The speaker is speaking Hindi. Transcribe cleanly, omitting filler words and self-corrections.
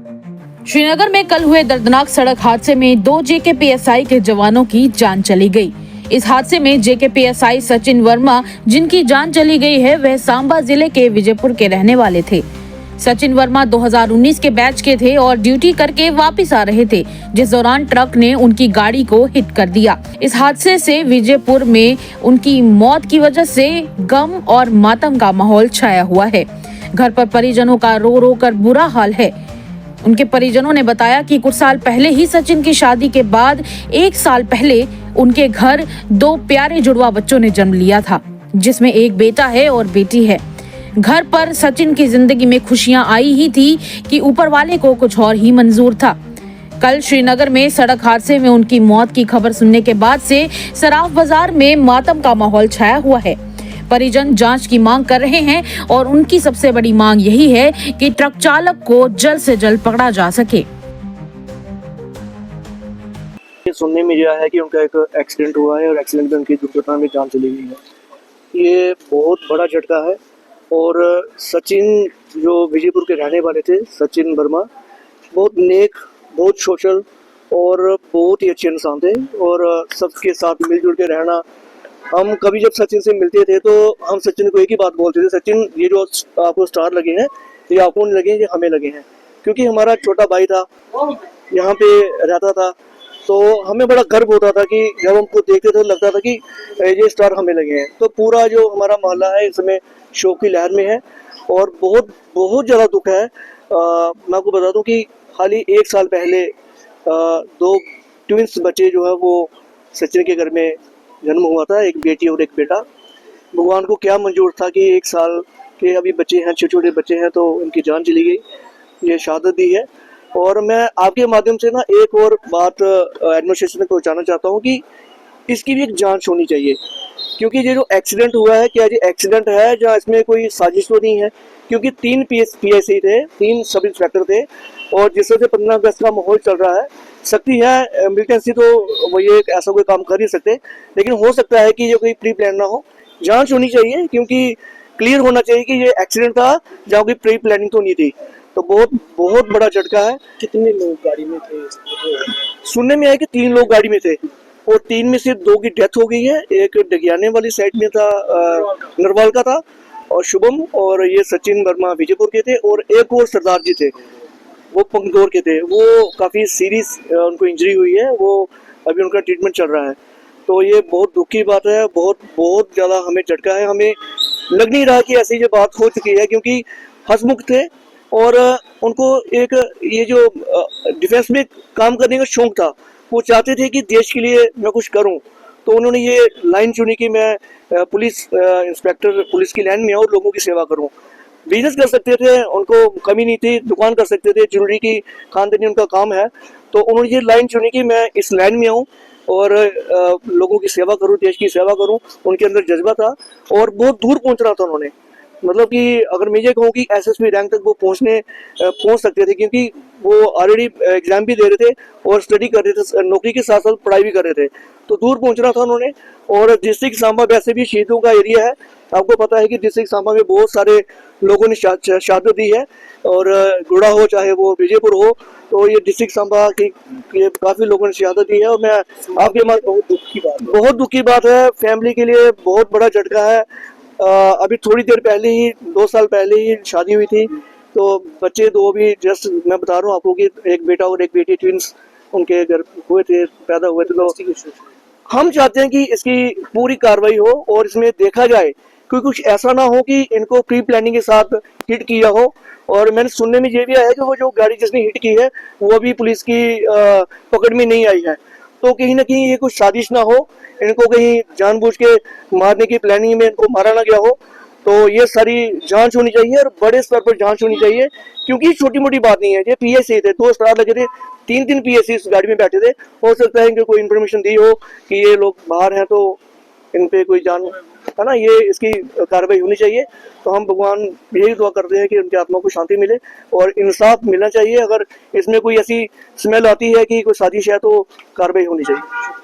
श्रीनगर में कल हुए दर्दनाक सड़क हादसे में 2 जेकेपीएसआई के जवानों की जान चली गई। इस हादसे में जेकेपीएसआई सचिन वर्मा, जिनकी जान चली गई है, वह सांबा जिले के विजयपुर के रहने वाले थे। सचिन वर्मा 2019 के बैच के थे और ड्यूटी करके वापस आ रहे थे, जिस दौरान ट्रक ने उनकी गाड़ी को हिट कर दिया। इस हादसे से विजयपुर में उनकी मौत की वजह से गम और मातम का माहौल छाया हुआ है। घर पर परिजनों का रो रो कर बुरा हाल है। उनके परिजनों ने बताया कि कुछ साल पहले ही सचिन की शादी के बाद 1 साल पहले उनके घर 2 प्यारे जुड़वा बच्चों ने जन्म लिया था, जिसमें एक बेटा है और बेटी है। घर पर सचिन की जिंदगी में खुशियां आई ही थी कि ऊपर वाले को कुछ और ही मंजूर था। कल श्रीनगर में सड़क हादसे में उनकी मौत की खबर सुनने के बाद से सराफ बाजार में मातम का माहौल छाया हुआ है। परिजन जांच की मांग कर रहे हैं और उनकी सबसे बड़ी मांग यही है कि ट्रक चालक को जल्द से जल्द पकड़ा जा सके। ये सुनने में यह है कि उनका एक एक्सीडेंट हुआ है और एक्सीडेंट में उनकी दुर्घटना में जान चली गई है। ये बहुत बड़ा झटका है। और सचिन जो विजयपुर के रहने वाले थे, सचिन वर्मा, बहुत नेक, बहुत सोशल और बहुत ही अच्छे इंसान थे और सबके साथ मिलजुल के रहना। हम कभी जब सचिन से मिलते थे तो हम सचिन को एक ही बात बोलते थे, सचिन ये जो आपको स्टार लगे हैं ये आपको नहीं लगे, ये हमें लगे हैं। क्योंकि हमारा छोटा भाई था, यहाँ पे रहता था, तो हमें बड़ा गर्व होता था कि जब हमको देखते थे तो लगता था कि ये स्टार हमें लगे हैं। तो पूरा जो हमारा मोहल्ला है इस समय शोक की लहर में है और बहुत बहुत ज़्यादा दुख है। मैं आपको बता दूं कि हाल ही 1 साल पहले 2 ट्विंस बच्चे जो है वो सचिन के घर में जन्म हुआ था, एक बेटी और एक बेटा। भगवान को क्या मंजूर था कि 1 साल के अभी बच्चे हैं, छोटे छोटे बच्चे हैं, तो उनकी जान चली गई, ये शहादत दी है। और मैं आपके माध्यम से ना एक और बात एडमिनिस्ट्रेशन में पहुंचाना चाहता हूं कि इसकी भी एक जांच होनी चाहिए। क्योंकि ये जो एक्सीडेंट हुआ है, क्या ये एक्सीडेंट है या इसमें कोई साजिश तो नहीं है? क्योंकि 3 पीएसआई थे, 3 सब इंस्पेक्टर थे और जिस तरह से 15 अगस्त का माहौल चल रहा है, सकती है मिलिटेंसी तो वो ये ऐसा कोई काम कर ही सकते, लेकिन हो सकता है कि ये कोई प्री प्लान ना हो। जांच होनी चाहिए क्योंकि क्लियर होना चाहिए कि ये एक्सीडेंट था या कोई प्री प्लानिंग तो नहीं थी। तो बहुत बहुत बड़ा झटका है। कितने लोग गाड़ी में थे? सुनने में आया कि 3 लोग गाड़ी में थे और 3 में से 2 की डेथ हो गई है। एक डगियाने वाली साइड में था, नरवाल का था, और शुभम, और ये सचिन वर्मा विजयपुर के थे, और एक और सरदार जी थे, वो पंगदौर के थे। वो काफ़ी सीरियस उनको इंजरी हुई है, वो अभी उनका ट्रीटमेंट चल रहा है। तो ये बहुत दुख की बात है, बहुत बहुत ज़्यादा हमें झटका है। हमें लग नहीं रहा कि ऐसी जो बात हो चुकी है, क्योंकि हंसमुख थे और उनको एक ये जो डिफेंस में काम करने का शौक था, वो चाहते थे कि देश के लिए मैं कुछ करूं। तो उन्होंने ये लाइन चुनी कि मैं पुलिस इंस्पेक्टर, पुलिस की लाइन में और लोगों की सेवा करूं। बिजनेस कर सकते थे, उनको कमी नहीं थी, दुकान कर सकते थे, ज्वेलरी की खानदानी उनका काम है। तो उन्होंने ये लाइन चुनी कि मैं इस लाइन में आऊँ और लोगों की सेवा करूं, देश की सेवा करूं। उनके अंदर जज्बा था और बहुत दूर पहुंच रहा था उन्होंने। मतलब कि अगर मैं ये कहूँ कि एसएसपी रैंक तक वो पहुंच सकते थे, क्योंकि वो ऑलरेडी एग्जाम भी दे रहे थे और स्टडी कर रहे थे, नौकरी के साथ साथ पढ़ाई भी कर रहे थे। तो दूर पहुंचना था उन्होंने। और डिस्ट्रिक्ट सांबा वैसे भी शहीदों का एरिया है, आपको पता है कि डिस्ट्रिक्ट सांबा में बहुत सारे लोगों ने शहादत दी है, और गुड़ा हो चाहे वो विजयपुर हो, तो ये डिस्ट्रिक्ट सांबा की काफ़ी लोगों ने शहादत दी है। और मैं आपके बहुत दुख की बात है, फैमिली के लिए बहुत बड़ा झटका है। अभी थोड़ी देर पहले ही, 2 साल पहले ही शादी हुई थी, तो बच्चे 2 भी जस्ट मैं बता रहा हूँ आपको कि एक बेटा और एक बेटी, ट्विंस उनके घर हुए थे, पैदा हुए थे। तो हम चाहते हैं कि इसकी पूरी कार्रवाई हो और इसमें देखा जाए कि कुछ ऐसा ना हो कि इनको प्री प्लानिंग के साथ हिट किया हो। और मैंने सुनने में ये भी आया कि वो जो गाड़ी जिसने हिट की है वो अभी पुलिस की पकड़ में नहीं आई है। तो कहीं ना कहीं ये कुछ साजिश ना हो, इनको कहीं जानबूझ के मारने की प्लानिंग में इनको मारा ना गया हो। तो ये सारी जांच होनी चाहिए और बड़े स्तर पर जांच होनी चाहिए, क्योंकि छोटी मोटी बात नहीं है। ये पीएससी थे, 2 स्टार लगे थे, 3 पीएससी इस गाड़ी में बैठे थे। हो सकता है इनको कोई इन्फॉर्मेशन दी हो कि ये लोग बाहर हैं, तो इन पे कोई जान है ना, ये इसकी कार्रवाई होनी चाहिए। तो हम भगवान यही दुआ करते हैं कि उनकी आत्मा को शांति मिले और इंसाफ मिलना चाहिए। अगर इसमें कोई ऐसी स्मेल आती है कि कोई साजिश है तो कार्रवाई होनी चाहिए।